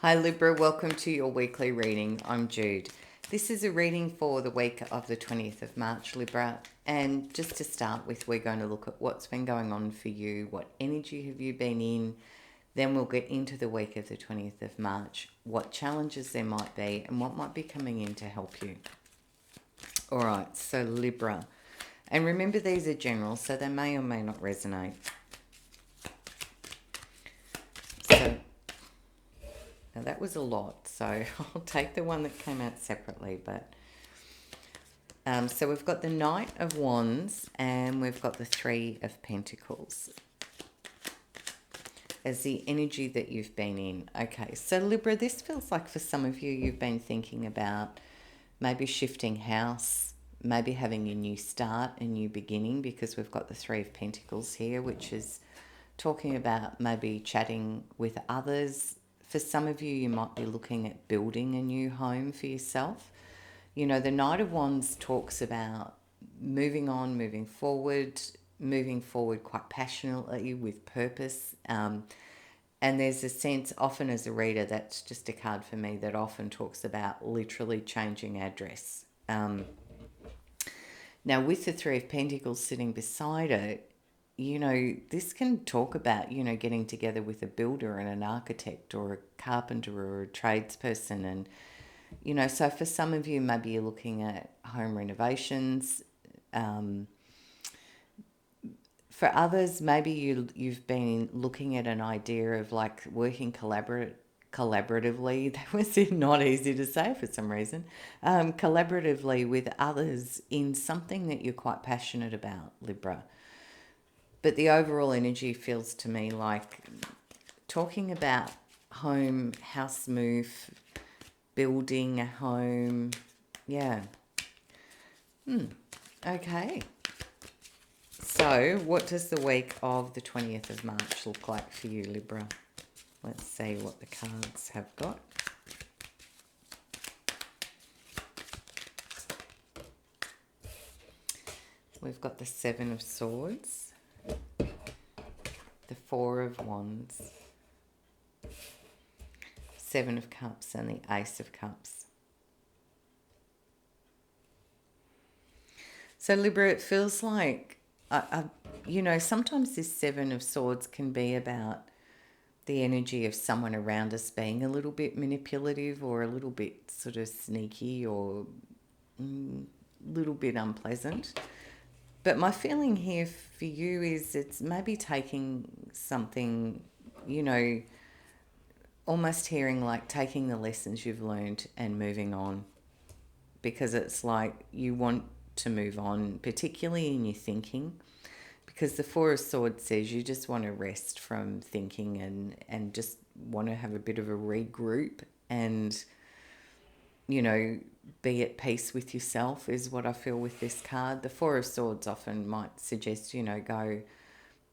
Hi Libra, welcome to your weekly reading. I'm Jude. This is a reading for the week of the 20th of March, Libra. And just to start with, we're going to look at what's been going on for you, what energy have you been in. Then we'll get into the week of the 20th of March, what challenges there might be, and what might be coming in to help you. All right, so Libra. And remember, these are general, so they may or may not resonate. So now that was a lot, so I'll take the one that came out separately. But so we've got the Knight of Wands and we've got the Three of Pentacles as the energy that you've been in. Okay, so Libra, this feels like for some of you, you've been thinking about maybe shifting house, maybe having a new start, a new beginning, because we've got the Three of Pentacles here, which is talking about maybe chatting with others. For some of you, you might be looking at building a new home for yourself. You know, the Knight of Wands talks about moving on, moving forward quite passionately with purpose. And there's a sense, often as a reader, that's just a card for me that often talks about literally changing address. Now, with the Three of Pentacles sitting beside it, you know, this can talk about, you know, getting together with a builder and an architect or a carpenter or a tradesperson. And, you know, so for some of you, maybe you're looking at home renovations. For others, maybe you've been looking at an idea of like working collaboratively. That was not easy to say for some reason. Collaboratively with others in something that you're quite passionate about, Libra. But the overall energy feels to me like talking about home, house move, building a home. Yeah. Okay. So, what does the week of the 20th of March look like for you, Libra? Let's see what the cards have got. We've got the Seven of Swords, the Four of Wands, Seven of Cups, and the Ace of Cups. So, Libra, it feels like, you know, sometimes this Seven of Swords can be about the energy of someone around us being a little bit manipulative or a little bit sort of sneaky or a little bit unpleasant. But my feeling here for you is it's maybe taking something, you know, almost hearing like taking the lessons you've learned and moving on. Because it's like you want to move on, particularly in your thinking. Because the Four of Swords says you just want to rest from thinking and just want to have a bit of a regroup and, you know, be at peace with yourself is what I feel with this card. The Four of Swords often might suggest, you know, go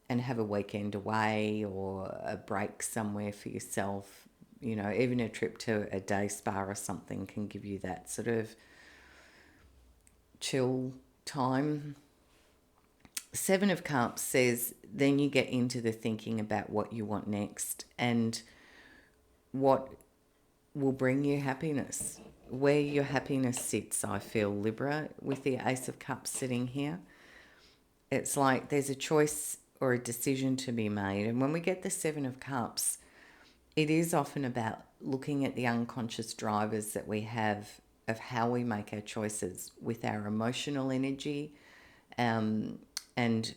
and have a weekend away or a break somewhere for yourself. You know, even a trip to a day spa or something can give you that sort of chill time. Seven of Cups says then you get into the thinking about what you want next and what will bring you happiness. Where your happiness sits, I feel, Libra, with the Ace of Cups sitting here. It's like there's a choice or a decision to be made. And when we get the Seven of Cups, it is often about looking at the unconscious drivers that we have of how we make our choices with our emotional energy, and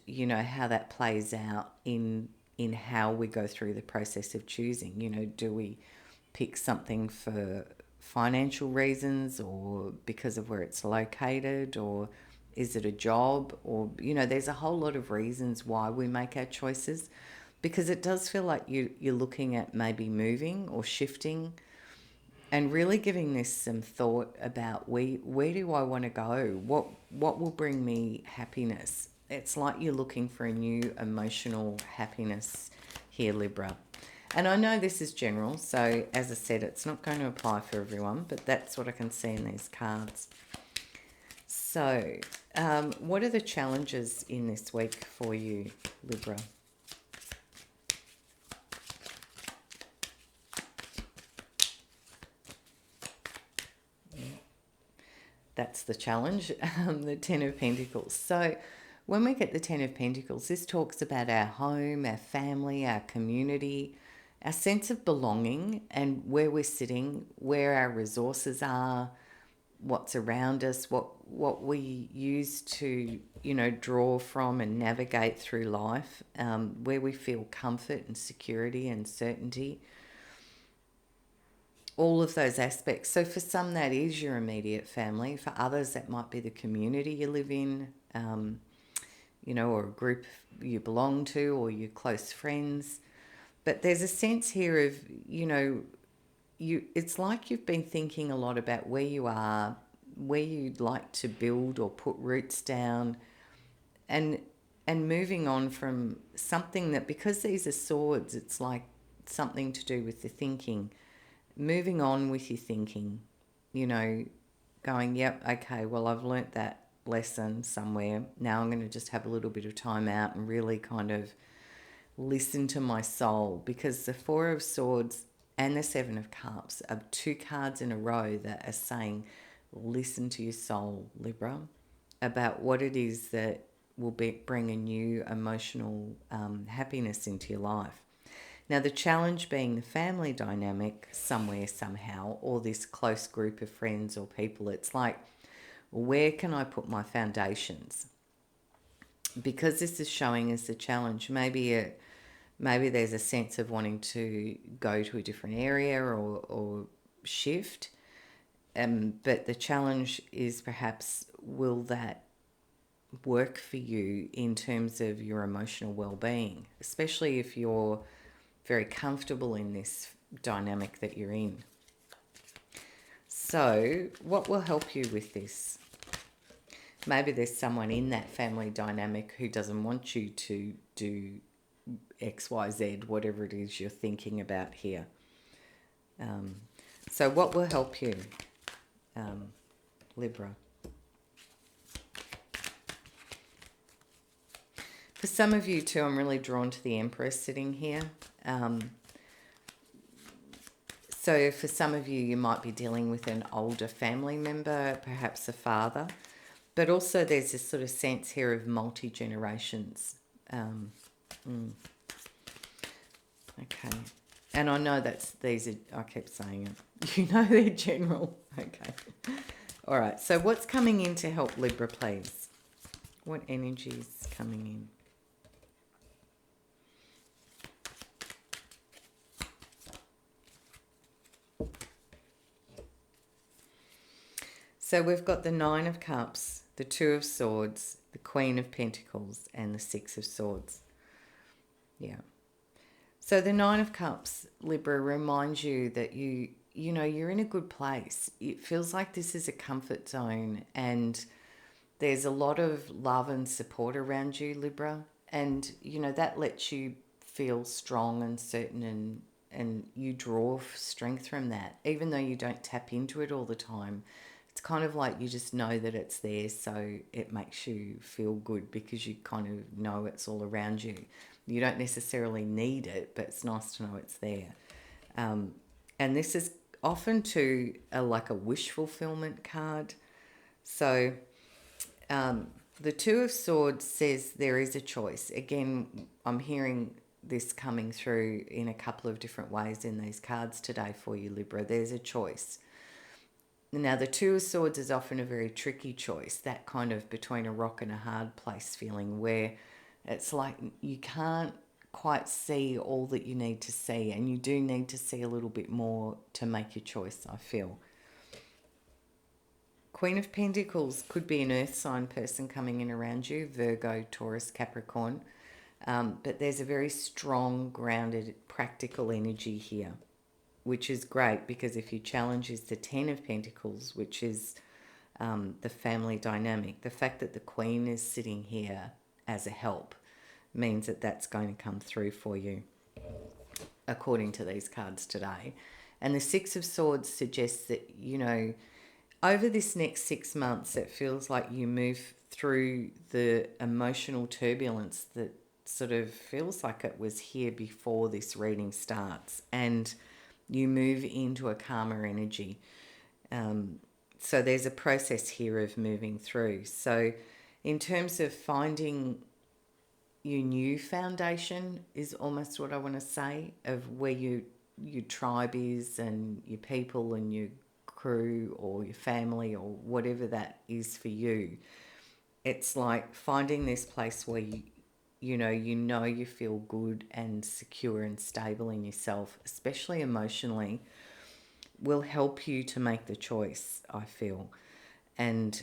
you know how that plays out in how we go through the process of choosing. You know, do we pick something for financial reasons or because of where it's located, or is it a job, or you know, there's a whole lot of reasons why we make our choices, because it does feel like you're looking at maybe moving or shifting and really giving this some thought about where do I want to go? What will bring me happiness? It's like you're looking for a new emotional happiness here, Libra. And I know this is general, so as I said, it's not going to apply for everyone, but that's what I can see in these cards. So, what are the challenges in this week for you, Libra? that's the challenge, the Ten of Pentacles. So when we get the Ten of Pentacles, this talks about our home, our family, our community, our sense of belonging and where we're sitting, where our resources are, what's around us, what we use to, draw from and navigate through life, where we feel comfort and security and certainty. All of those aspects. So for some, that is your immediate family. For others, that might be the community you live in, or a group you belong to, or your close friends. But there's a sense here of, it's like you've been thinking a lot about where you are, where you'd like to build or put roots down, and moving on from something that, because these are swords, it's like something to do with the thinking. Moving on with your thinking, going, yep, okay, well, I've learnt that lesson somewhere. Now I'm going to just have a little bit of time out and really kind of listen to my soul, because the Four of Swords and the Seven of Cups are two cards in a row that are saying, listen to your soul, Libra, about what it is that will bring a new emotional happiness into your life. Now, the challenge being the family dynamic somewhere, somehow, or this close group of friends or people. It's like, where can I put my foundations? Because this is showing us the challenge. Maybe there's a sense of wanting to go to a different area or shift. But the challenge is perhaps, will that work for you in terms of your emotional well-being, especially if you're very comfortable in this dynamic that you're in. So what will help you with this? Maybe there's someone in that family dynamic who doesn't want you to do X, Y, Z, whatever it is you're thinking about here. So what will help you, Libra? For some of you too, I'm really drawn to the Empress sitting here. So for some of you, you might be dealing with an older family member, perhaps a father, but also there's this sort of sense here of multi-generations. Okay. And I know these are, I keep saying it, they're general. Okay. All right. So what's coming in to help Libra, please? What energy is coming in? So we've got the Nine of Cups, the Two of Swords, the Queen of Pentacles, and the Six of Swords. Yeah. So the Nine of Cups, Libra, reminds you that you're in a good place. It feels like this is a comfort zone, and there's a lot of love and support around you, Libra. And, that lets you feel strong and certain, and you draw strength from that. Even though you don't tap into it all the time, it's kind of like you just know that it's there, so it makes you feel good because you kind of know it's all around you. You don't necessarily need it, but it's nice to know it's there. And this is often too like a wish fulfillment card. So the Two of Swords says there is a choice. Again, I'm hearing this coming through in a couple of different ways in these cards today for you, Libra. There's a choice. Now, the Two of Swords is often a very tricky choice, that kind of between a rock and a hard place feeling, where it's like you can't quite see all that you need to see, and you do need to see a little bit more to make your choice, I feel. Queen of Pentacles could be an earth sign person coming in around you, Virgo, Taurus, Capricorn, but there's a very strong, grounded, practical energy here, which is great, because if your challenge is the Ten of Pentacles, which is the family dynamic, the fact that the Queen is sitting here as a help means that that's going to come through for you, according to these cards today. And the Six of Swords suggests that, over this next 6 months, it feels like you move through the emotional turbulence that sort of feels like it was here before this reading starts, and you move into a calmer energy. So there's a process here of moving through. So in terms of finding your new foundation is almost what I want to say, of where your tribe is and your people and your crew or your family or whatever that is for you. It's like finding this place where you feel good and secure and stable in yourself, especially emotionally, will help you to make the choice, I feel. And,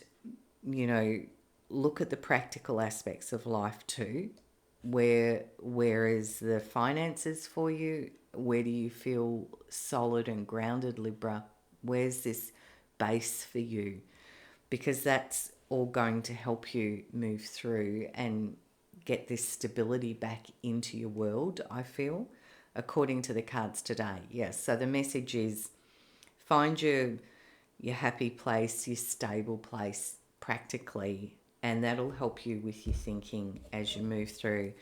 you know, look at the practical aspects of life too. Where is the finances for you? Where do you feel solid and grounded, Libra? Where's this base for you? Because that's all going to help you move through and get this stability back into your world, I feel, according to the cards today. Yes, so the message is find your happy place, your stable place practically, and that'll help you with your thinking as you move through.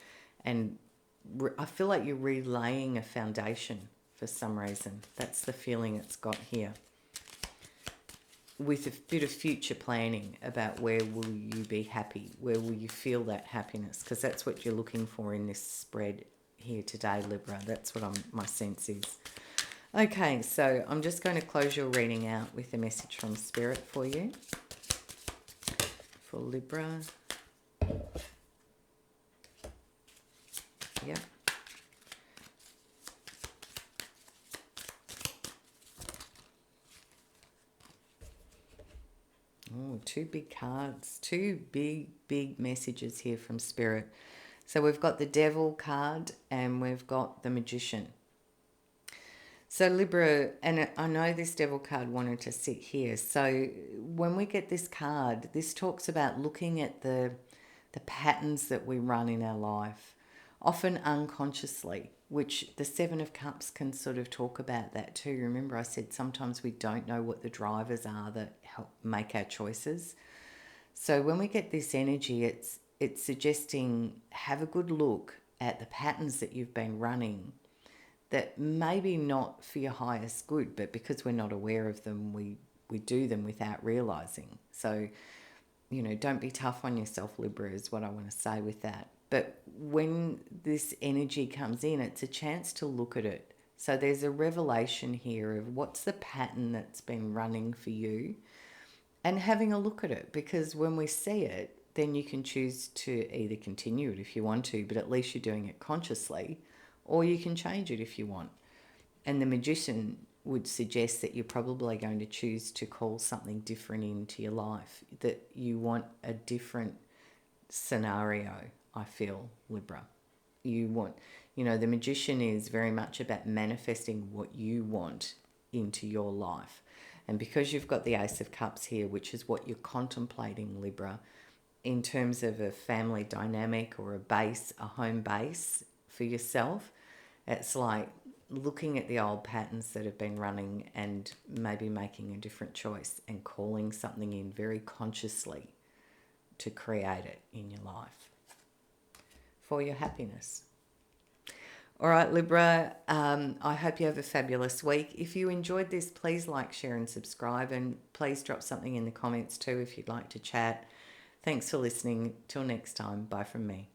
And I feel like you're relaying a foundation for some reason. That's the feeling it's got here. With a bit of future planning about where will you be happy, where will you feel that happiness, because that's what you're looking for in this spread here today, Libra. That's what my sense is. Okay, so I'm just going to close your reading out with a message from Spirit for you. For Libra. Yep. Oh, two big cards. Two big messages here from Spirit. So we've got the Devil card and we've got the Magician. So Libra, and I know this Devil card wanted to sit here. So when we get this card, this talks about looking at the patterns that we run in our life, often unconsciously, which the Seven of Cups can sort of talk about that too. Remember I said sometimes we don't know what the drivers are that help make our choices. So when we get this energy, it's suggesting have a good look at the patterns that you've been running that maybe not for your highest good, but because we're not aware of them, we do them without realizing. So, don't be tough on yourself, Libra, is what I want to say with that. But when this energy comes in, it's a chance to look at it. So there's a revelation here of what's the pattern that's been running for you and having a look at it, because when we see it, then you can choose to either continue it if you want to, but at least you're doing it consciously, or you can change it if you want. And the Magician would suggest that you're probably going to choose to call something different into your life, that you want a different scenario, I feel, Libra. You want, the Magician is very much about manifesting what you want into your life. And because you've got the Ace of Cups here, which is what you're contemplating, Libra, in terms of a family dynamic or a base, a home base for yourself, it's like looking at the old patterns that have been running and maybe making a different choice and calling something in very consciously to create it in your life for your happiness. All right, Libra, I hope you have a fabulous week. If you enjoyed this, please like, share and subscribe, and please drop something in the comments too if you'd like to chat. Thanks for listening. Till next time, bye from me.